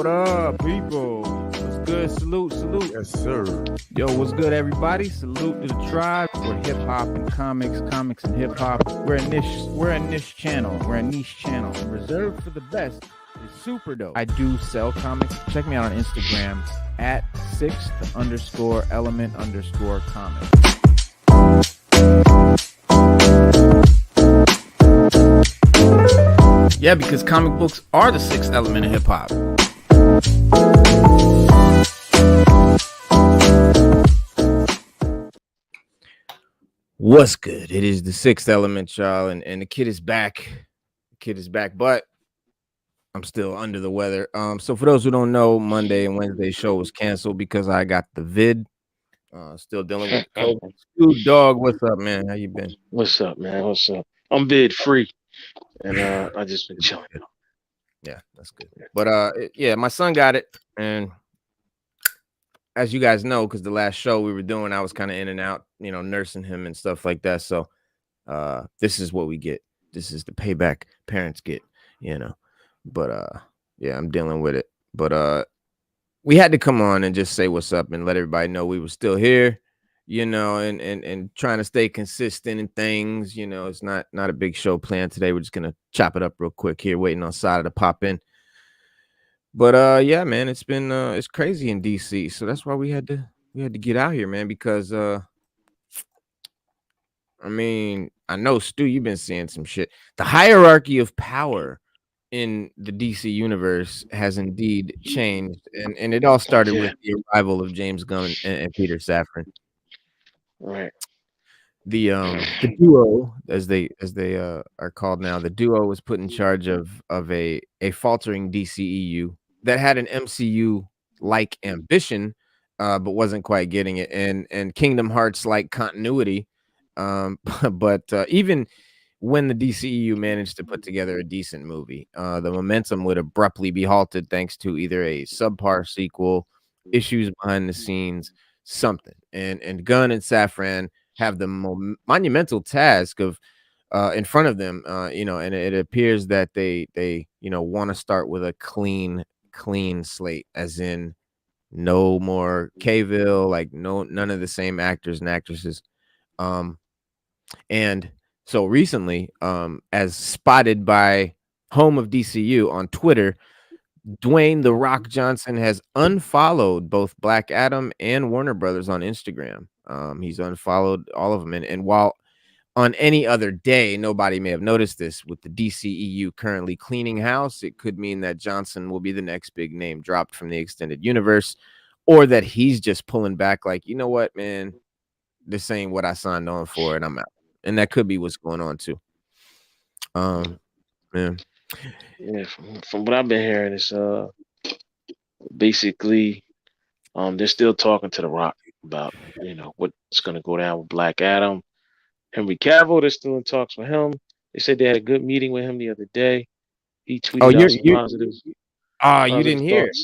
What up, people? What's good? Salute, salute. Yes, sir. Yo, what's good, everybody? Salute to the tribe. We're hip hop and comics and hip hop. We're a niche channel. We're a niche channel. Reserved for the best. It's super dope. I do sell comics. Check me out on Instagram at 6th_element_comics. Yeah, because comic books are the sixth element of hip hop. What's good? It is the sixth element, y'all, and the kid is back. The kid is back, but I'm still under the weather. So for those who don't know, Monday and Wednesday show was canceled because I got the vid. Still dealing with the COVID. Dude, dog, what's up, man? How you been? What's up, man? What's up? I'm vid free, and I just been chilling. Yeah, that's good. But yeah, my son got it, and as you guys know, because the last show we were doing, I was kind of in and out, nursing him and stuff like that. So this is what we get. This is the payback parents get, But yeah, I'm dealing with it. But we had to come on and just say what's up and let everybody know we were still here, and trying to stay consistent in things. It's not a big show planned today. We're just gonna chop it up real quick here, waiting on Sada to pop in. But yeah, man, it's been it's crazy in DC, so that's why we had to get out here, man, because I mean, I know, Stu, you've been seeing some shit. The hierarchy of power in the DC universe has indeed changed, and it all started with the arrival of James Gunn and Peter Safran. Right. The duo, as they are called now, the duo was put in charge of a faltering DCEU that had an MCU like ambition, but wasn't quite getting it, and Kingdom Hearts like continuity. But even when the DCEU managed to put together a decent movie, the momentum would abruptly be halted thanks to either a subpar sequel, issues behind the scenes, something. And Gunn and Safran have the monumental task of in front of them, and it appears that they want to start with a clean slate, as in no more Cavill, like none of the same actors and actresses. And so recently, as spotted by Home of DCU on Twitter, Dwayne "The Rock" Johnson has unfollowed both Black Adam and Warner Brothers on Instagram. He's unfollowed all of them. And while on any other day, nobody may have noticed this, with the DCEU currently cleaning house, it could mean that Johnson will be the next big name dropped from the extended universe, or that he's just pulling back like, you know what, man, this ain't what I signed on for, and I'm out. And that could be what's going on too. Yeah, from what I've been hearing, it's basically they're still talking to The Rock about what's going to go down with Black Adam. Henry Cavill, they're still in talks with him. They said they had a good meeting with him the other day. He tweeted out some positive. You didn't hear it.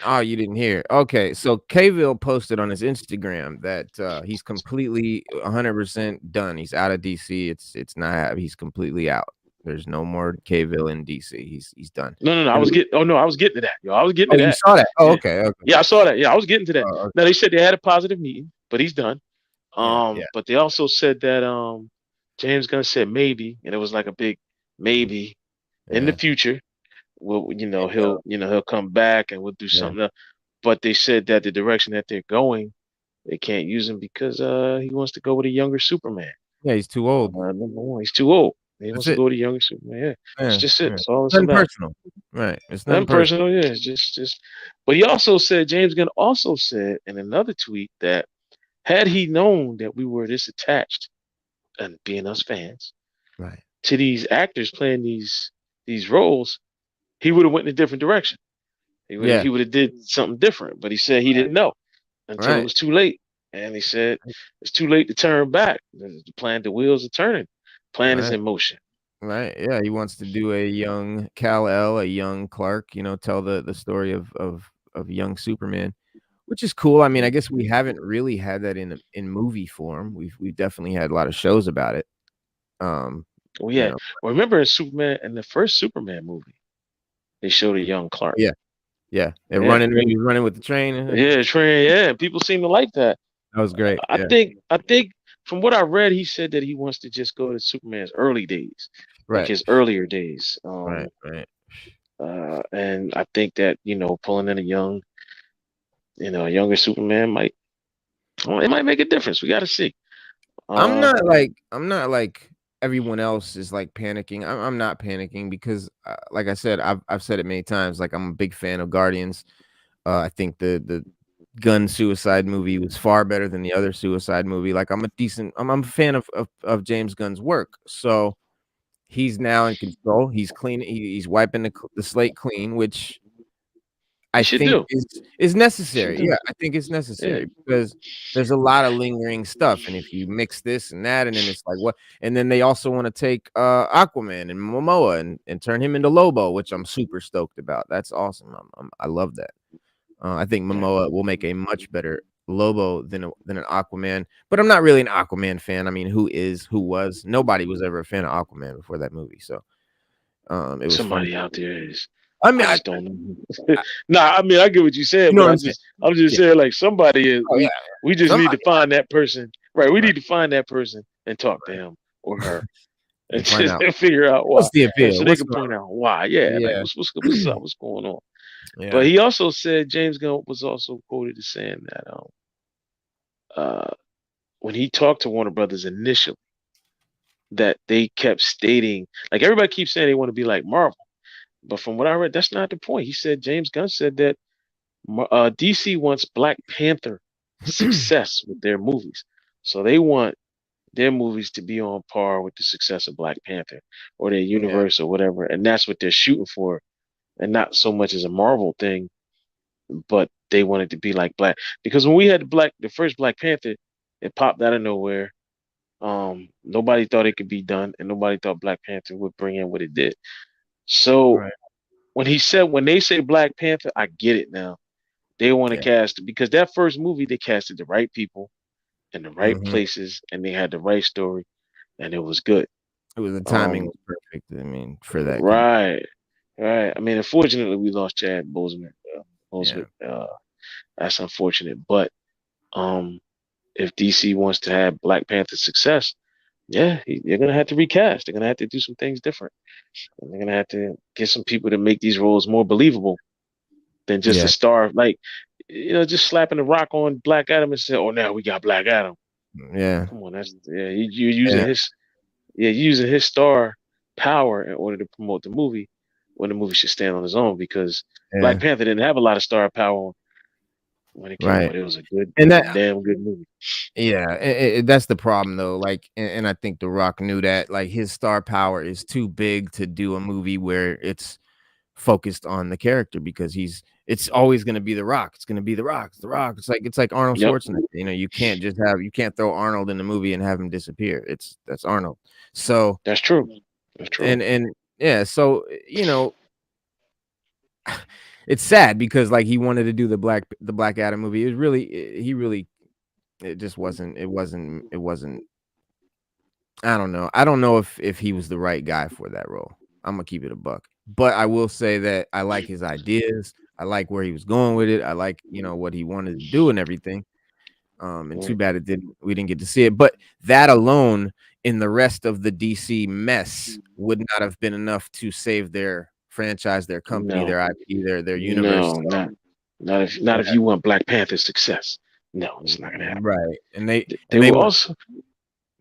Oh, you didn't hear. Okay, so Cavill posted on his Instagram that he's completely 100% done. He's out of DC. It's not. He's completely out. There's no more Cavill in DC. He's done. No. I was getting to that. Yo, I was getting to that. You saw that? Oh, okay. Yeah, I saw that. Yeah, I was getting to that. Okay. Now they said they had a positive meeting, but he's done. But they also said that James Gunn said maybe, and it was like a big maybe in the future. Well, he'll come back and we'll do something else. But they said that the direction that they're going, they can't use him because he wants to go with a younger Superman. Yeah, he's too old. Number one, he's too old. He wants to go with a younger Superman. Yeah, that's just it. That's all it's about. Personal, right? It's not personal. Yeah, it's just. But he also said, James Gunn also said in another tweet that had he known that we were this attached, and being us fans, right, to these actors playing these roles, he would have went in a different direction. He would have did something different. But he said he didn't know until it was too late. And he said it's too late to turn back. The plan, the wheels are turning. Plan is in motion. Right. Yeah. He wants to do a young Kal-El, a young Clark, tell the story of young Superman, which is cool. I mean, I guess we haven't really had that in movie form. We've definitely had a lot of shows about it. Well, remember in the first Superman movie, they showed a young Clark. Yeah. Yeah, and Yeah, running, he was running with the train. yeah, train. Yeah, people seem to like that. That was great. I Yeah, think I think from what I read, he said that he wants to just go to Superman's early days, like right, his earlier days. right. And I think that pulling in a younger Superman might it might make a difference. We got to see. Uh, I'm not like everyone else is like panicking. I'm not panicking because, like I said, I've said it many times. Like I'm a big fan of Guardians. I think the Gunn Suicide movie was far better than the other Suicide movie. Like I'm a fan of James Gunn's work. So he's now in control. He's clean. He's wiping the slate clean, which he I should think do. is He should necessary. do. Yeah, I think it's Yeah, necessary because there's a lot of lingering stuff, and if you mix this and that, and then it's like what? And then they also want to take Aquaman and Momoa and turn him into Lobo, which I'm super stoked about. That's awesome. I love that. I think yeah. Momoa will make a much better Lobo than an Aquaman, but I'm not really an Aquaman fan. I mean, who was? Nobody was ever a fan of Aquaman before that movie, so it was fun. Somebody out there is. I mean, I just don't know. Nah, I mean I get what you said, you know but what I I'm saying? just I'm just Yeah. saying like somebody is. Oh yeah. We just need to Somebody. find that person. Right. We Right. need to find that person and talk to him or her and And find just out figure out why, what's the and appeal. so they What's can going point on? out why. Yeah. Like Yeah. what's up? What's going on? But Yeah. he also said James Gunn was also quoted as saying that uh when he talked to Warner Brothers initially, that they kept stating like everybody keeps saying they want to be like Marvel, but from what I read, that's not the point. He said James Gunn said that DC wants Black Panther success with their movies, so they want their movies to be on par with the success of Black Panther or their Yeah. universe or whatever, and that's what they're shooting for, and not so much as a Marvel thing, but they want it to be like Black because when we had the first Black Panther, it popped out of nowhere. Nobody thought it could be done, and nobody thought Black Panther would bring in what it did. So Right. when they say Black Panther, I get it now. They want to Yeah. cast because that first movie they casted the right people in the right Mhm. places, and they had the right story, and it was good. The timing Um, was perfect. I mean, for that kind of right, right. I mean, unfortunately, we lost Chad Boseman. yeah. Boseman, that's unfortunate. But um, if DC wants to have Black Panther success, yeah, they're gonna have to recast. They're gonna have to do some things different. And they're gonna have to get some people to make these roles more believable than just a Yeah. star. Like, just slapping the rock on Black Adam and say, "Oh, now we got Black Adam." Yeah. Come on, that's yeah. You're using Yeah. his star power in order to promote the movie when the movie should stand on its own because Black Yeah. Panther didn't have a lot of star power when it came Right. out. It was And that a damn good movie. yeah, that's the problem though. Like, and I think The Rock knew that. Like, his star power is too big to do a movie where it's focused on the character because it's always going to be The Rock. It's going to be The Rock. It's The Rock. It's like Arnold Yep, Schwarzenegger. You can't throw Arnold in the movie and have him disappear. That's Arnold. So that's true. That's true. and yeah, so it's sad because like he wanted to do the Black Adam movie. It was really he really it just wasn't it wasn't I don't know. I don't know if he was the right guy for that role. I'm gonna keep it a buck. But I will say that I like his ideas. I like where he was going with it. I like, what he wanted to do and everything. And too Mm, bad we didn't get to see it. But that alone in the rest of the DC mess would not have been enough to save their franchise, their company, no, their IP, their universe. no, not if Yeah, you want Black Panther success. No, it's not gonna happen. right. And they They and they were want also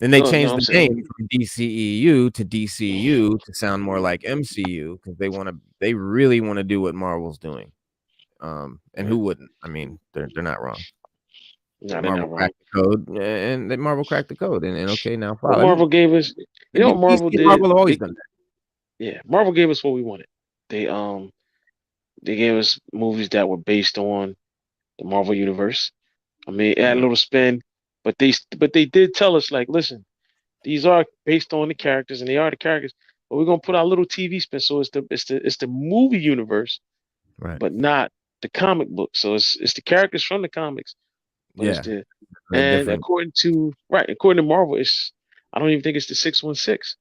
then they no, changed I'm the saying name from DCEU to DCU to sound more like MCU because they really want to do what Marvel's doing. And who wouldn't? I mean, they're not wrong. no, they're Marvel not wrong. cracked the code, and Marvel cracked the code, and okay, now What follow. Marvel gave us, you know what DC Marvel and did? Marvel have always They done that. Yeah, Marvel gave us what we wanted. They um they gave us movies that were based on the Marvel universe. I mean, it had a Yeah, little spin, but they did tell us like, listen, these are based on the characters and they are the characters, but we're gonna put our little TV spin. So it's the movie universe, right. but not the comic book. So it's the characters from the comics, but it's Yeah, the a and different. according to Marvel, it's I don't even think it's the 616.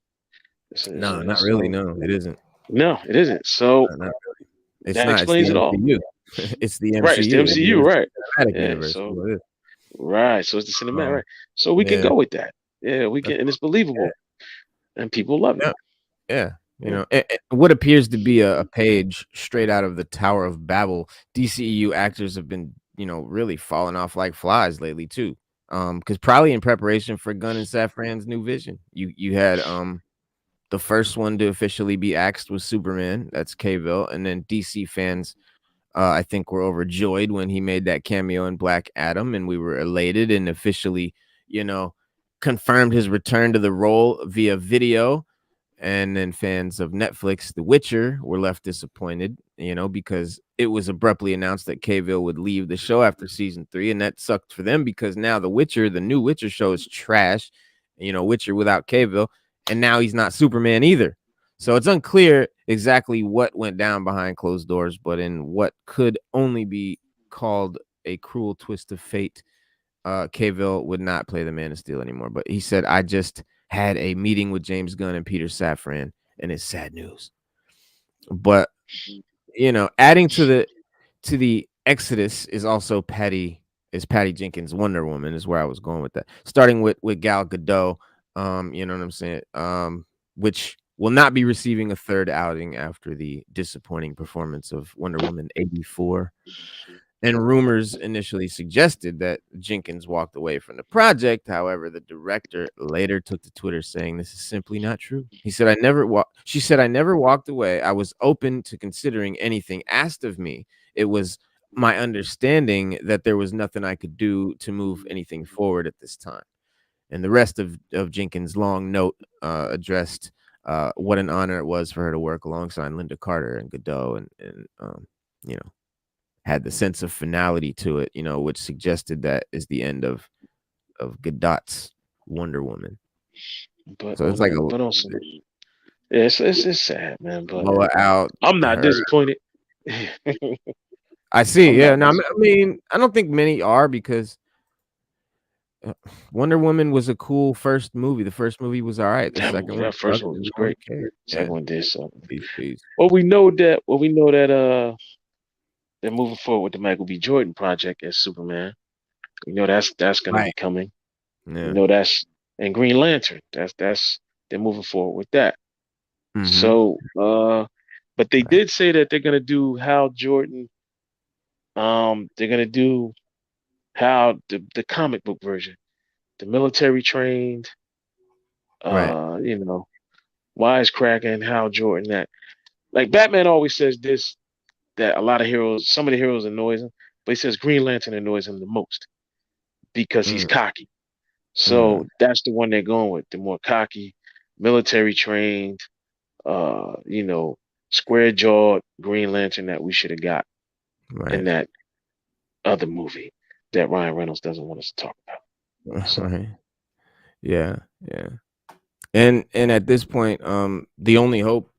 No, not really. So No, it isn't. no, it isn't. So Not really. It's that not. It's the explains it all. MCU. It's the Right, it's the MCU, the MCU, right? cinematic Yeah, universe. so Well, it is. right, so it's the cinematic, Um, right? So we can yeah, go with that. Yeah, we that's can, and it's yeah, believable, and people love it. yeah, yeah. You Yeah. know, what appears to be a page straight out of the Tower of Babel. DCEU actors have been, really falling off like flies lately too. Because probably in preparation for Gunn and Safran's new vision. You had the first one to officially be axed was Superman. That's Cavill, and then DC fans, I think, were overjoyed when he made that cameo in Black Adam, and we were elated and officially, you know, confirmed his return to the role via video. And then fans of Netflix, The Witcher, were left disappointed, because it was abruptly announced that Cavill would leave the show after season 3, and that sucked for them because now The Witcher, the new Witcher show, is trash. Witcher without Cavill, and now he's not Superman either. So it's unclear exactly what went down behind closed doors, but in what could only be called a cruel twist of fate, Cavill would not play the Man of Steel anymore. But he said, "I just had a meeting with James Gunn and Peter Safran, and it's sad news." But adding to the exodus is also Patty Jenkins' Wonder Woman is where I was going with that. Starting with Gal Gadot, you know what I'm saying? Which will not be receiving a third outing after the disappointing performance of Wonder Woman 84. And rumors initially suggested that Jenkins walked away from the project. However, the director later took to Twitter saying this is simply not true. He said, She said, "I never walked away. I was open to considering anything asked of me. It was my understanding that there was nothing I could do to move anything forward at this time." And the rest of Jenkins' long note addressed what an honor it was for her to work alongside Linda Carter and Godot, and you know had the sense of finality to it, which suggested that is the end of Godot's Wonder Woman. But So it's like a but also, yeah, it's sad, man. But blowout. I'm not Her, disappointed. I see. I'm Yeah. not Now, disappointed. I mean, I don't think many are because uh, Wonder Woman was a cool first movie. The first movie was all right. The second one That first sucked, one and was no one great. cared. Yeah. Second one did something. Peace. Well, we know that they're moving forward with the Michael B. Jordan project as Superman. We know that's gonna Right. be coming. We Yeah. know that's and Green Lantern. That's they're moving forward with that. Mm-hmm. So but they Right. did say that they're gonna do Hal Jordan. They're gonna do how the comic book version, the military trained, Right. you know, wisecracking Hal Jordan. That like Batman always says this that a lot of heroes, some of the heroes annoys him, but he says Green Lantern annoys him the most because he's Mm, cocky. So mm, that's the one they're going with, the more cocky, military trained, you know, square jawed Green Lantern that we should have got in right. that other movie that Ryan Reynolds doesn't want us to talk about. So Right. Yeah. Yeah. And at this point, the only hope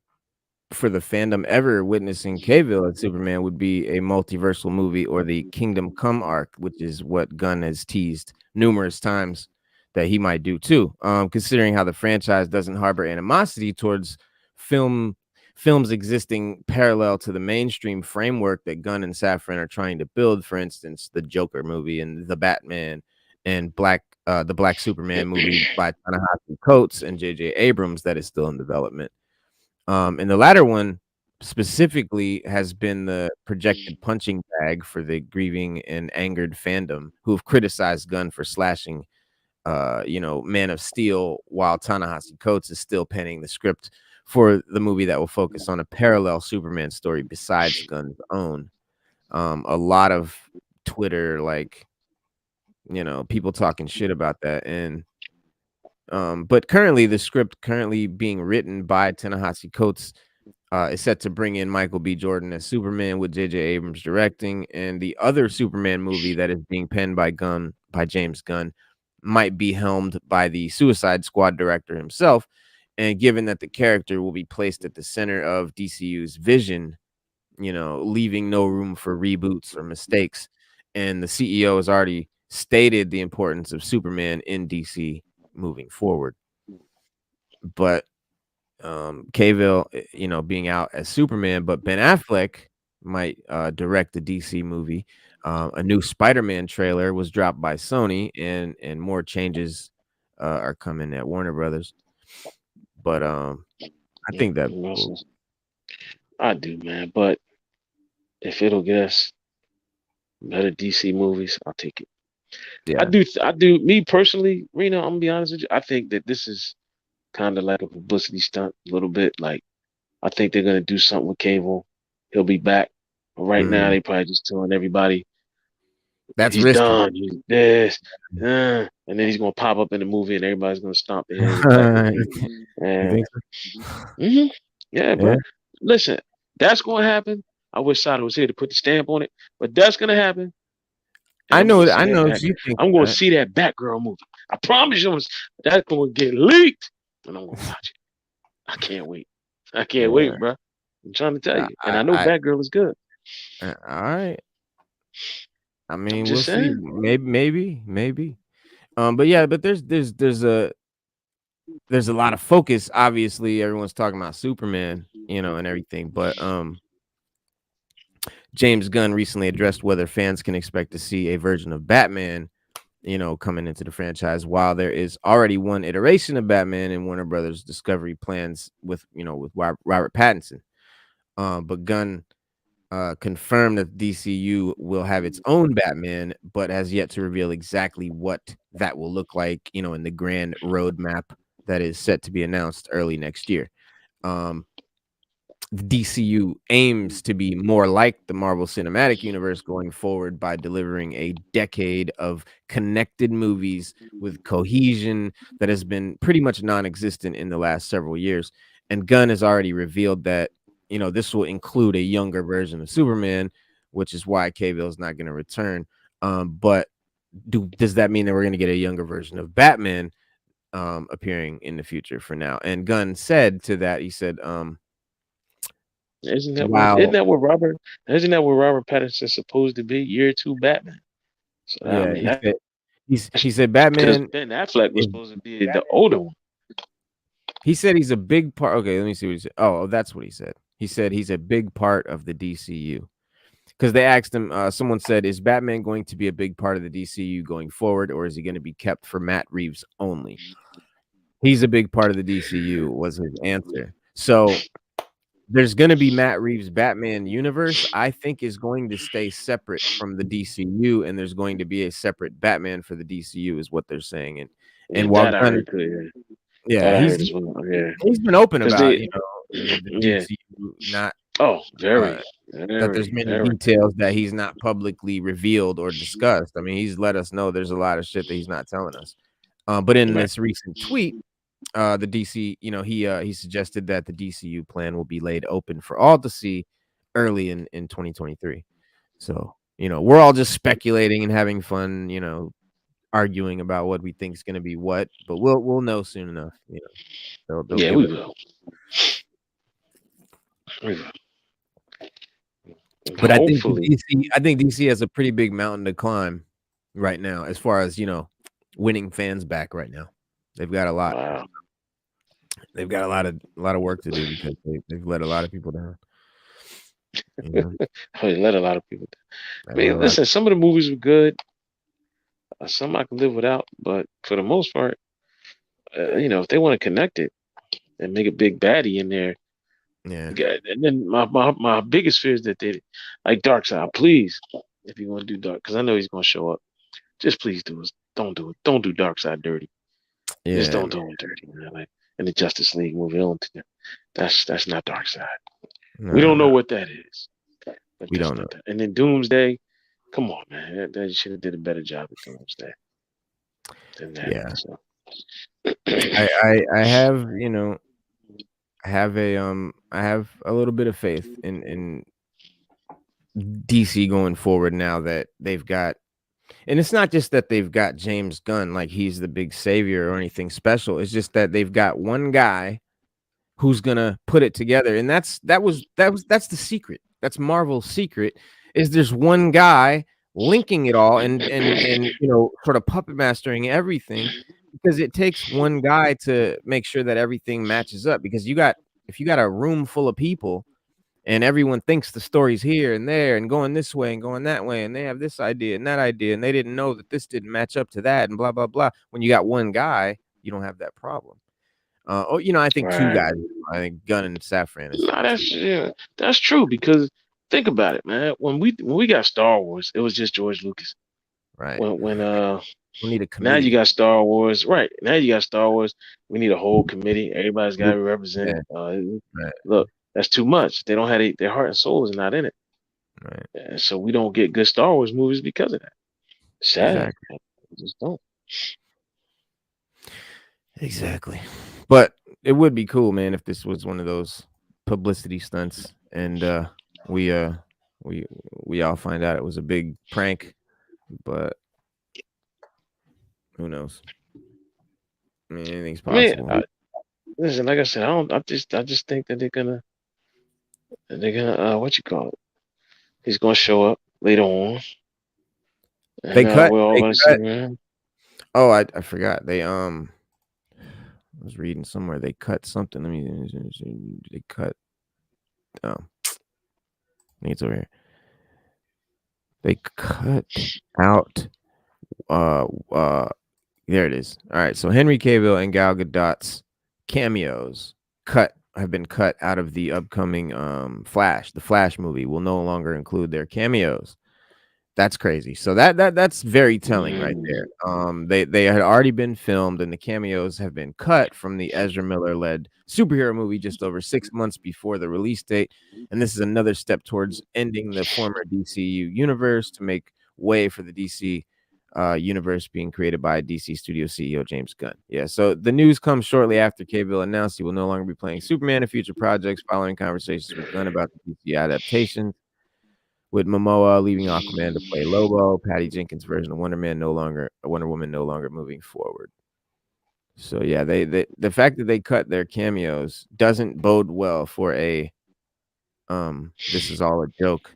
for the fandom ever witnessing Cavill as Superman would be a multiversal movie or the Kingdom Come arc, which is what Gunn has teased numerous times that he might do too. Considering how the franchise doesn't harbor animosity towards film films existing parallel to the mainstream framework that Gunn and Safran are trying to build. For instance, the Joker movie and the Batman and the Black Superman movie by Ta-Nehisi Coates and J.J. Abrams that is still in development. And the latter one specifically has been the projected punching bag for the grieving and angered fandom who have criticized Gunn for slashing, Man of Steel, while Ta-Nehisi Coates is still penning the script for the movie that will focus on a parallel Superman story besides Gunn's own. A lot of Twitter, like, people talking shit about that. And but currently the script currently being written by Ta-Nehisi Coates is set to bring in Michael B. Jordan as Superman with J.J. Abrams directing, and the other Superman movie that is being penned by James Gunn might be helmed by the Suicide Squad director himself. And given that the character will be placed at the center of DCU's vision, leaving no room for reboots or mistakes, and the CEO has already stated the importance of Superman in DC moving forward. But Cavill, being out as Superman, but Ben Affleck might direct the DC movie. A new Spider-Man trailer was dropped by Sony, and more changes are coming at Warner Brothers. But I think that cool. I do, man. But if it'll get us better DC movies, I'll take it. Yeah, I do. Me personally, Reno, I'm gonna be honest with you. I think that this is kind of like a publicity stunt, a little bit. Like I think they're gonna do something with Cavill. He'll be back. But right now, they probably just telling everybody that's he's risky. done. He's this, and then he's gonna pop up in the movie, and everybody's gonna stomp their head back. You think so? Yeah, bro. Listen, that's gonna happen. I wish Sada was here to put the stamp on it, but that's gonna happen. I know. You think I'm gonna see that Batgirl movie. I promise you, that's gonna get leaked, and I'm gonna watch it. I can't wait. I can't wait, bro. I'm trying to tell you, and I know Batgirl is good. All right. I mean, we'll see. Maybe. But yeah, but there's a lot of focus. Obviously, everyone's talking about Superman, and everything. But James Gunn recently addressed whether fans can expect to see a version of Batman, coming into the franchise. While there is already one iteration of Batman in Warner Brothers Discovery plans with Robert Pattinson, but Gunn confirmed that DCU will have its own Batman, but has yet to reveal exactly what that will look like, in the grand roadmap that is set to be announced early next year. The DCU aims to be more like the Marvel Cinematic Universe going forward by delivering a decade of connected movies with cohesion that has been pretty much non-existent in the last several years. And Gunn has already revealed that this will include a younger version of Superman, which is why Cavill is not going to return. But does that mean that we're going to get a younger version of Batman appearing in the future for now? And Gunn said to that, he said, isn't that what Robert Pattinson's supposed to be? Year 2 Batman. So yeah, I mean, he said Batman. Ben Affleck was supposed to be the older one. He said he's a big part. Okay, let me see what he said. Oh, that's what he said. He said he's a big part of the DCU. Because they asked him, someone said, is Batman going to be a big part of the DCU going forward, or is he going to be kept for Matt Reeves only? He's a big part of the DCU, was his answer. So there's going to be Matt Reeves' Batman universe, I think, is going to stay separate from the DCU, and there's going to be a separate Batman for the DCU, is what they're saying. And while Gunn, he's been open about the DCU not that there's many details that he's not publicly revealed or discussed. I mean, he's let us know there's a lot of shit that he's not telling us. But in this recent tweet, the DC, he suggested that the DCU plan will be laid open for all to see early in 2023. So, we're all just speculating and having fun, arguing about what we think is going to be what, but we'll know soon enough. They'll we will. But I think DC has a pretty big mountain to climb right now, as far as winning fans back right now. They've got a lot. Wow. They've got a lot of work to do because they've let a lot of people down. They let a lot of people down. I mean, listen, some of the movies were good. Some I can live without, but for the most part, if they want to connect it and make a big baddie in there, and then my biggest fear is that they like Darkseid. Please, if you want to do Dark, because I know he's going to show up, just please don't do it. Don't do Darkseid dirty. Just don't do him dirty. Like in the Justice League movie, that's not Darkseid. No, we don't know what that is. We don't know. And then Doomsday, come on, man, they should have did a better job at Doomsday than that. Yeah. So. I have I have a little bit of faith in DC going forward now that they've got, and it's not just that they've got James Gunn like he's the big savior or anything special. It's just that they've got one guy who's gonna put it together, and that's the secret. That's Marvel's secret, is there's one guy linking it all and sort of puppet mastering everything, because it takes one guy to make sure that everything matches up. Because if you got a room full of people and everyone thinks the story's here and there and going this way and going that way, and they have this idea and that idea, and they didn't know that this didn't match up to that and blah blah blah. When you got one guy, you don't have that problem. I think two Right. guys. I think Gunn and Safran is No, two. that's true because think about it, man. When we got Star Wars, it was just George Lucas. Right. When We need a now you committee. got Star Wars, right? Now you got Star Wars. We need a whole committee. Everybody's got to be represented. Yeah. Right. Look, that's too much. They don't have their heart and soul is not in it, Right. and so we don't get good Star Wars movies because of that. Sad, Exactly. we just don't. Exactly. But it would be cool, man, if this was one of those publicity stunts and we uh we we all find out it was a big prank, but who knows? I mean, anything's I mean, possible. listen, like I said, I don't. I just think that they're gonna what you call it? He's gonna show up later on, They and cut we're all they gonna see cut him. oh, I forgot. I was reading somewhere they cut something. Let me they cut I think it's over here. They cut out there it is. All right, so Henry Cavill and Gal Gadot's cameos have been cut out of the upcoming Flash. The Flash movie will no longer include their cameos. That's crazy. So that's very telling right there. They had already been filmed and the cameos have been cut from the Ezra Miller led superhero movie just over 6 months before the release date, and this is another step towards ending the former DCU universe to make way for the DC universe being created by DC Studio CEO James Gunn. Yeah, so the news comes shortly after Cavill announced he will no longer be playing Superman in future projects following conversations with Gunn about the DC adaptation, with Momoa leaving Aquaman to play Lobo, Patty Jenkins' version of Wonder Woman no longer moving forward. So yeah, the fact that they cut their cameos doesn't bode well for a this is all a joke,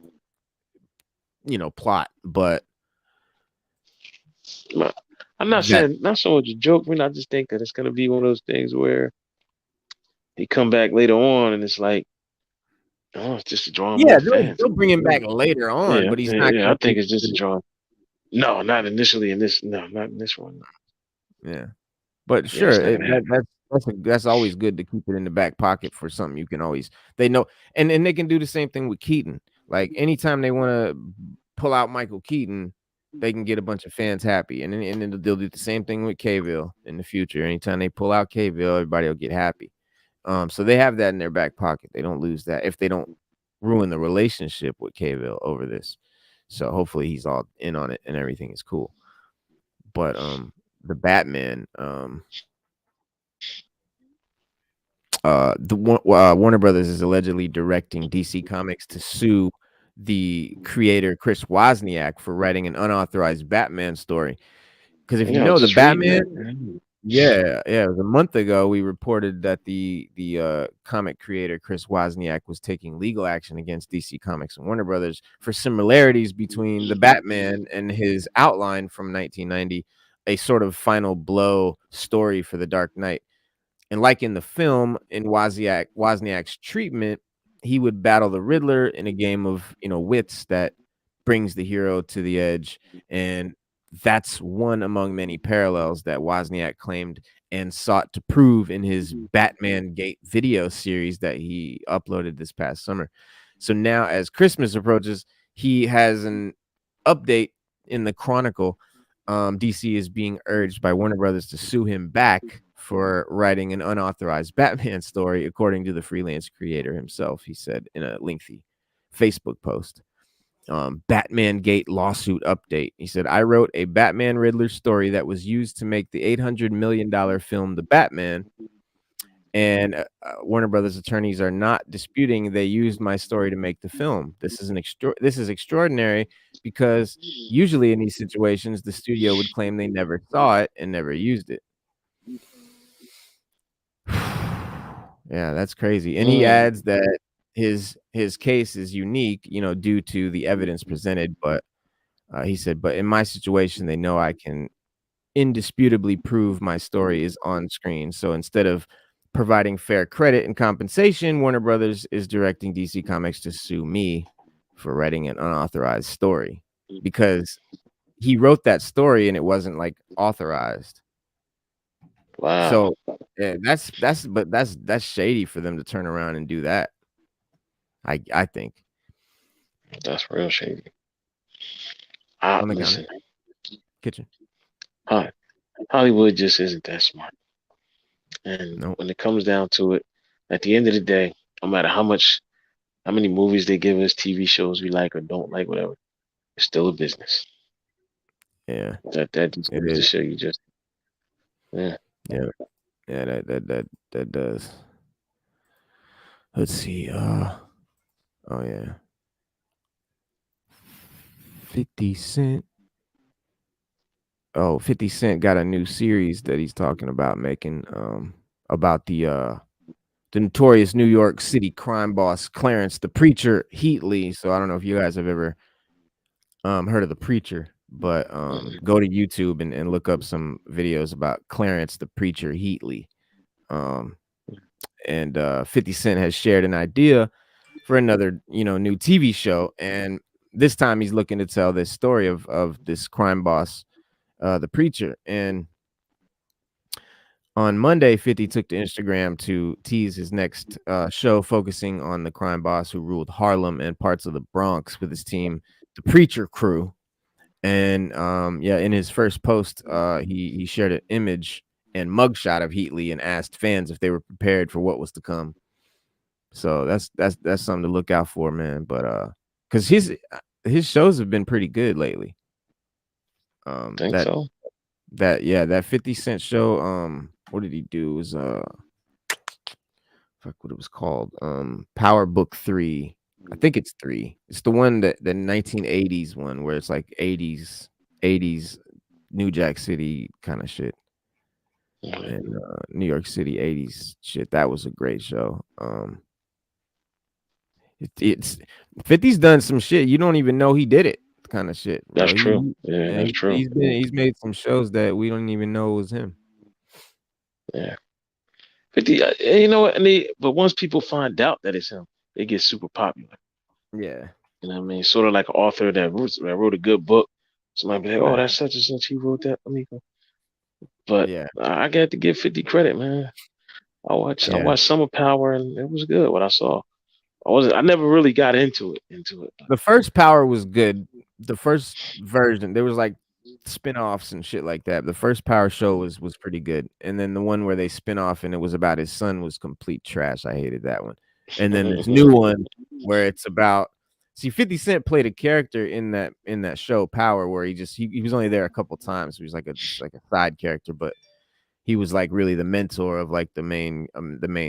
plot, but I'm not that saying not so much a joke. I just think that it's gonna be one of those things where they come back later on and it's like, oh, it's just to draw yeah, more they'll fans. they'll bring him back later on, Yeah, but he's yeah, not yeah. I gonna think be it's just a draw. No, not initially in this. No, not in this one. yeah. But Yeah, it's sure, not gonna happen. that's always good to keep it in the back pocket for something you can always they know, and they can do the same thing with Keaton. Like anytime they want to pull out Michael Keaton, they can get a bunch of fans happy, and then they'll do the same thing with Cavill in the future. Anytime they pull out Cavill, everybody will get happy. So they have that in their back pocket. They don't lose that if they don't ruin the relationship with Cavill over this. So hopefully he's all in on it and everything is cool. But the Batman Warner Brothers is allegedly directing DC Comics to sue the creator Chris Wozniak for writing an unauthorized Batman story. Because if you Yeah, I was know the just reading Batman, that. Man. it was a month ago we reported that the comic creator Chris Wozniak was taking legal action against DC Comics and Warner Brothers for similarities between the Batman and his outline from 1990, a sort of final blow story for the Dark Knight. And like in the film, in Wozniak's treatment, he would battle the Riddler in a game of, wits that brings the hero to the edge. And that's one among many parallels that Wozniak claimed and sought to prove in his Batman Gate video series that he uploaded this past summer. So now, as Christmas approaches, he has an update in the Chronicle. DC is being urged by Warner Brothers to sue him back for writing an unauthorized Batman story, according to the freelance creator himself, he said in a lengthy Facebook post. Batman Gate lawsuit update. He said, I wrote a Batman Riddler story that was used to make the $800 million film The Batman. And Warner Brothers attorneys are not disputing they used my story to make the film. This is extraordinary because usually in these situations, the studio would claim they never saw it and never used it. Yeah, that's crazy. And he adds that his case is unique, due to the evidence presented. But he said, but in my situation, they know I can indisputably prove my story is on screen. So instead of providing fair credit and compensation, Warner Brothers is directing DC Comics to sue me for writing an unauthorized story because he wrote that story and it wasn't like authorized. Wow. So yeah, that's shady for them to turn around and do that. I think. That's real shady. On the counter. Listen, Kitchen. Hollywood just isn't that smart. And No. when it comes down to it, at the end of the day, no matter how many movies they give us, TV shows we like or don't like, whatever, it's still a business. Yeah. That just It goes to is. show you just Yeah. Yeah, that does. Let's see. Oh yeah. 50 Cent. Oh, 50 Cent got a new series that he's talking about making about the notorious New York City crime boss Clarence the Preacher Heatley. So I don't know if you guys have ever heard of the Preacher, but go to YouTube and look up some videos about Clarence the Preacher Heatley. And 50 Cent has shared an idea for another, new TV show, and this time he's looking to tell this story of this crime boss, the Preacher. And on Monday, 50 took to Instagram to tease his next show, focusing on the crime boss who ruled Harlem and parts of the Bronx with his team, the Preacher Crew. And in his first post, he shared an image and mugshot of Heatley and asked fans if they were prepared for what was to come. So that's something to look out for, man. But because his shows have been pretty good lately. think so. That 50 Cent show. What did he do? It was fuck what it was called. Power Book 3. I think it's 3. It's the one that the 1980s one where it's like 80s New Jack City kind of shit. And New York City 80s shit. That was a great show. It's 50's done some shit you don't even know he did it kind of shit, bro. That's true. Yeah, that's true. He's made some shows that we don't even know was him. Yeah. 50, you know what? But once people find out that it's him, they get super popular. Yeah. You know what I mean? Sort of like an author that wrote a good book. Somebody be like, "Oh, Right. that's such and such. He wrote that." Let me go. But Yeah. I got to give 50 credit, man. I watched Summer Power, and it was good. What I saw, I never really got into it. The first Power was good. The first version, there was like spin-offs and shit like that. The first Power show was pretty good. And then the one where they spin off and it was about his son was complete trash. I hated that one. And then this new one where it's about 50 Cent played a character in that show Power where he was only there a couple times. So he was like just like a side character, but he was like really the mentor of like the main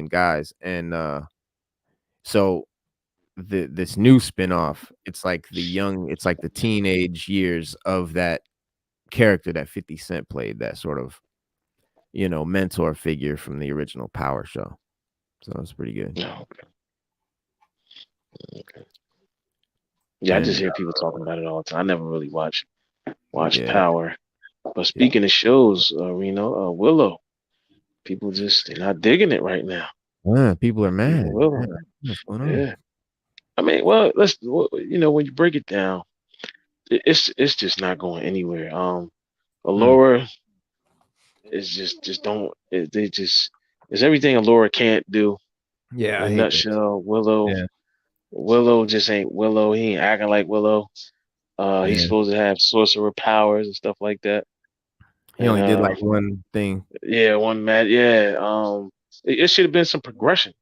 guys. And so this new spinoff, it's like the teenage years of that character that 50 Cent played, that sort of, mentor figure from the original Power show. So it's pretty good. Okay. Yeah, I just hear people talking about it all the time. I never really watched Power. But speaking of shows, Reno, Willow, people they're not digging it right now. People are mad. What's going on? Yeah. I mean, well, when you break it down, it's just not going anywhere. Allura is just don't they just it's everything Allura can't do. Yeah, In I a hate this. nutshell, Willow just ain't Willow. He ain't acting like Willow. He's supposed to have sorcerer powers and stuff like that. He only did like one thing. Yeah, one mad. Yeah. It should have been some progression,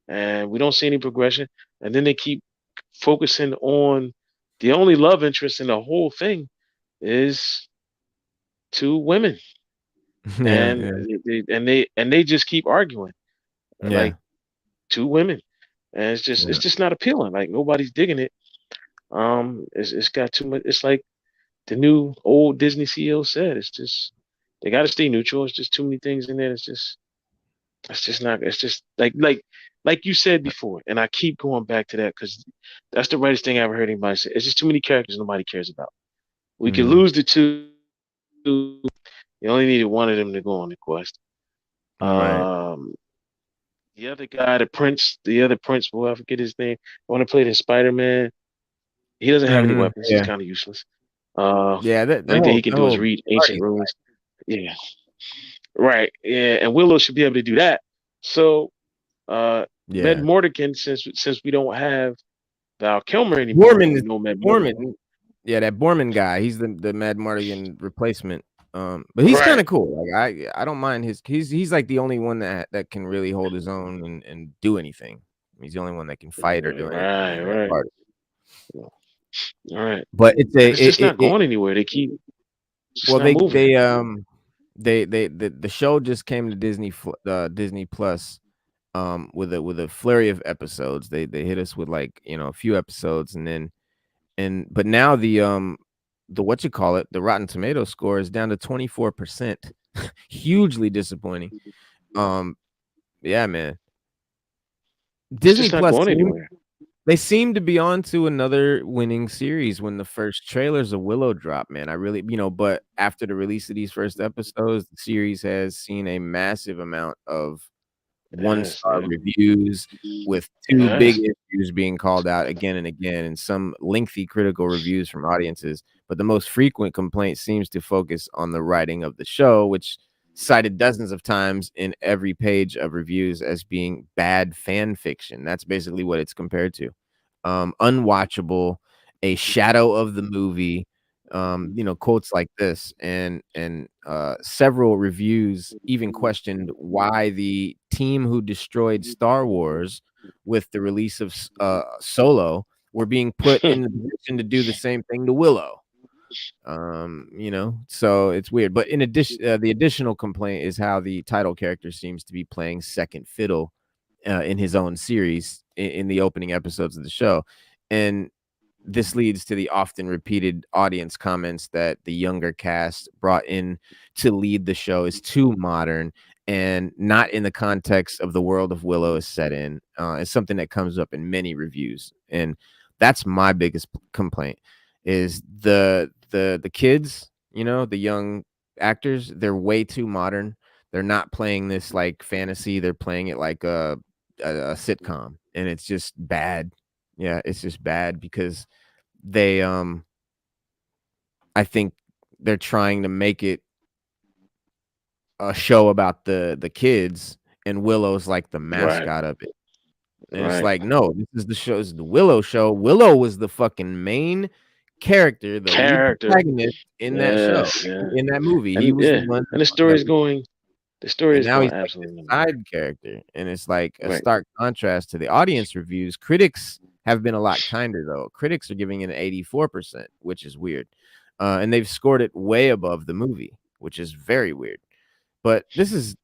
and we don't see any progression. And then they keep focusing on the only love interest in the whole thing is two women, and they just keep arguing like two women, and it's just not appealing. Like nobody's digging it. It's got too much. It's like the new old Disney CEO said. It's just they got to stay neutral. It's just too many things in there. It's just not. It's just like you said before, and I keep going back to that because that's the rightest thing I ever heard anybody say. It's just too many characters nobody cares about. We could lose the two. You only needed one of them to go on the quest. Right. the other guy, the other prince, boy, I forget his name. I want to play the Spider-Man. He doesn't have any weapons. He's Yeah. kind of useless. Uh, Yeah, the the only thing whole he can the do is whole read ancient party. runes. Yeah, right. Yeah, and Willow should be able to do that. So, Med Yeah. Mordigan, since we don't have Val Kilmer anymore, Borman we is know Med Mordigan. Borman. Yeah, that Borman guy, he's the Mad Mardigan replacement. But he's kind Right. of cool. Like I don't mind he's like the only one that can really hold his own and do anything. He's the only one that can fight or do anything Right. in that Right. part. All right. But it's And it's just not it going anywhere. It's just well not moving. the show just came to Disney Plus with a flurry of episodes. They hit us with like, a few episodes but now the what you call it, the Rotten Tomato score is down to 24%. Hugely disappointing. Yeah, man. It's Disney just not Plus going anywhere. they seem to be on to another winning series when the first trailers of Willow dropped, man. I really, but after the release of these first episodes, the series has seen a massive amount of Yes. one-star reviews with two big Yes. issues being called out again and again, and some lengthy critical reviews from audiences. But the most frequent complaint seems to focus on the writing of the show, which cited dozens of times in every page of reviews as being bad fan fiction. That's basically what it's compared to. Unwatchable, a shadow of the movie, quotes like this, and several reviews even questioned why the team who destroyed Star Wars with the release of Solo were being put in the position to do the same thing to Willow. So it's weird. But in addition, the additional complaint is how the title character seems to be playing second fiddle in his own series in the opening episodes of the show, and this leads to the often repeated audience comments that the younger cast brought in to lead the show is too modern and not in the context of the world of Willow is set in. It's something that comes up in many reviews, and that's my biggest complaint. Is the kids, the young actors, they're way too modern. They're not playing this like fantasy. They're playing it like a sitcom, and it's just bad. Yeah, it's just bad because they I think they're trying to make it a show about the kids, and Willow's like the Right. mascot of it. And it's Right. like, no, this is the Willow show. Willow was the fucking main character, the lead Character. protagonist in that show, Yes. Yeah. in that movie. He And was the yeah. one And the that story's was, going. The story and is now going he's like this absolutely nowhere. side character, and it's like a Right. stark contrast to the audience reviews. Critics have been a lot kinder though. Critics are giving it an 84%, which is weird. And they've scored it way above the movie, which is very weird. But this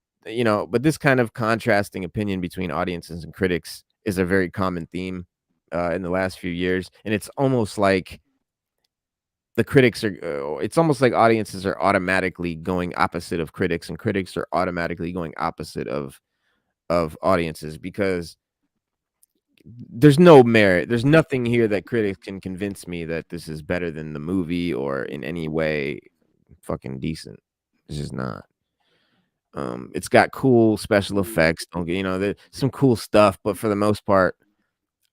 kind of contrasting opinion between audiences and critics is a very common theme in the last few years, and it's almost like it's almost like audiences are automatically going opposite of critics, and critics are automatically going opposite of audiences because there's no merit. There's nothing here that critics can convince me that this is better than the movie or in any way fucking decent. It's just not. It's got cool special effects. Don't get there's some cool stuff, but for the most part,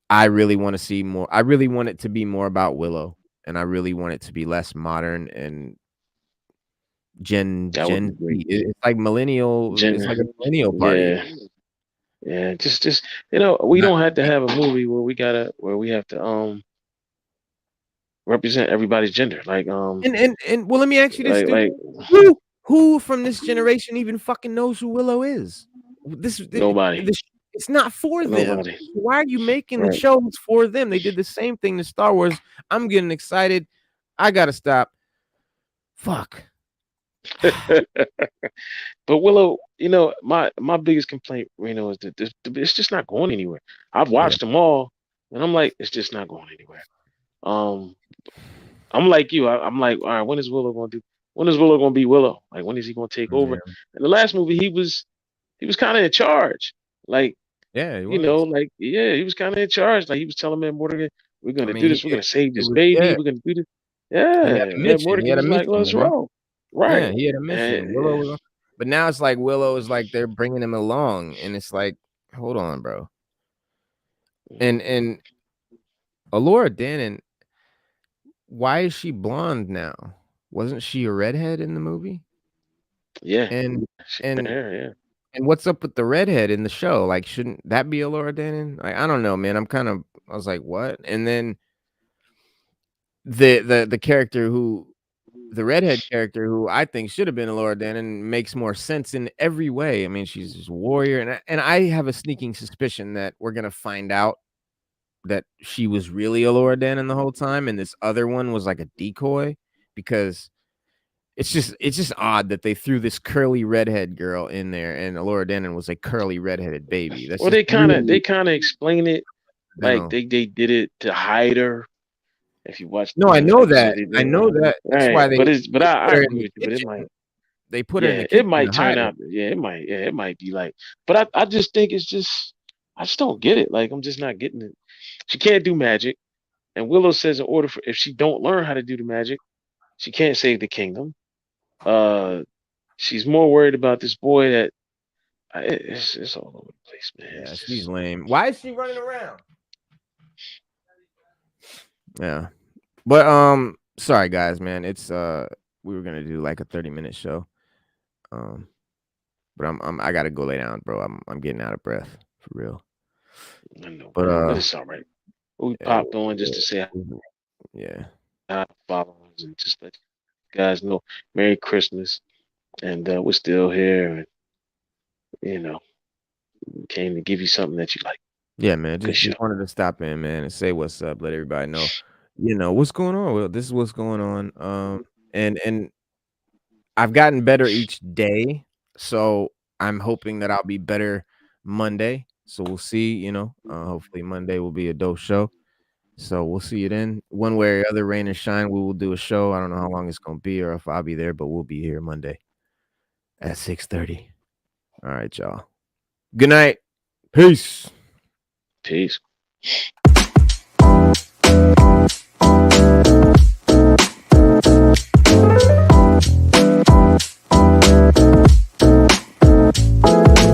I really want to see more. I really want it to be more about Willow, and I really want it to be less modern and That would Gen be great. Z. It's like millennial. It's like a millennial party. Yeah. Yeah. Just we Not don't have to have a movie where we have to represent everybody's gender. and well, let me ask you this, dude. Like Who from this generation even fucking knows who Willow is? nobody. It's not for them. Nobody. Why are you making the Right. shows for them? They did the same thing to Star Wars. I'm getting excited. I gotta stop. Fuck. But Willow, my biggest complaint, is that it's just not going anywhere. I've Yeah. watched them all, and I'm like, it's just not going anywhere. Um, I'm like you. I'm like, all right, when is Willow going to do? When is Willow going to be Willow? Like, when is he going to take over? Yeah. In the last movie, he was kind of in charge. Like, Yeah, it was. yeah, he was kind of in charge. Like, he was telling me, Morgan, we're going I to do mean, this. We're going to save it this was baby. yeah. We're going to do this. He had a Yeah, mission. He Morgan had a was like, mission, let's man. roll. Yeah, Right. he had a mission. And But now it's like Willow is like they're bringing him along, and it's like hold on, bro. And Elora Danan, why is she blonde now? Wasn't she a redhead in the movie? Yeah. And and Yeah. and what's up with the redhead in the show? Like, shouldn't that be Elora Danan? Like, I don't know, man. I was like, what? And then the character the redhead character who I think should have been Elora Danan makes more sense in every way. I mean, she's this warrior, and I have a sneaking suspicion that we're gonna find out that she was really Elora Danan the whole time, and this other one was like a decoy, because it's just odd that they threw this curly redhead girl in there, and Elora Danan was a curly redheaded baby. That's Well, just they really kind of explain it like accidental. they did it to hide her. If you watch No, I the know episode, that. they I did know that. That's right. why But they I put her in agree the with you. But it might, kitchen. They put her in yeah, the it kitchen might to hide turn her. out. Yeah, it might be like. But I just think it's just, I just don't get it. Like I'm just not getting it. She can't do magic, and Willow says in order for if she don't learn how to do the magic, she can't save the kingdom. Uh, she's more worried about this boy that it's all over the place, man. Yeah, It's she's just lame. Why is she running around? Yeah. But sorry guys, man. It's we were gonna do like a 30-minute show. Um, but I gotta go lay down, bro. I'm getting out of breath for real. I know, But man, but it's all right. We yeah, popped on just to say yeah. hi, followers, and just let you guys know Merry Christmas, and we're still here, and you know, we came to give you something that you like. Yeah, man. Good show. Just wanted to stop in, man, and say what's up, let everybody know, what's going on. Well, this is what's going on. And I've gotten better each day, so I'm hoping that I'll be better Monday. So we'll see, hopefully Monday will be a dope show. So we'll see you then. One way or other, rain or shine, we will do a show. I don't know how long it's gonna be or if I'll be there, but we'll be here Monday at 6:30. All right, y'all. Good night. Peace. Peace.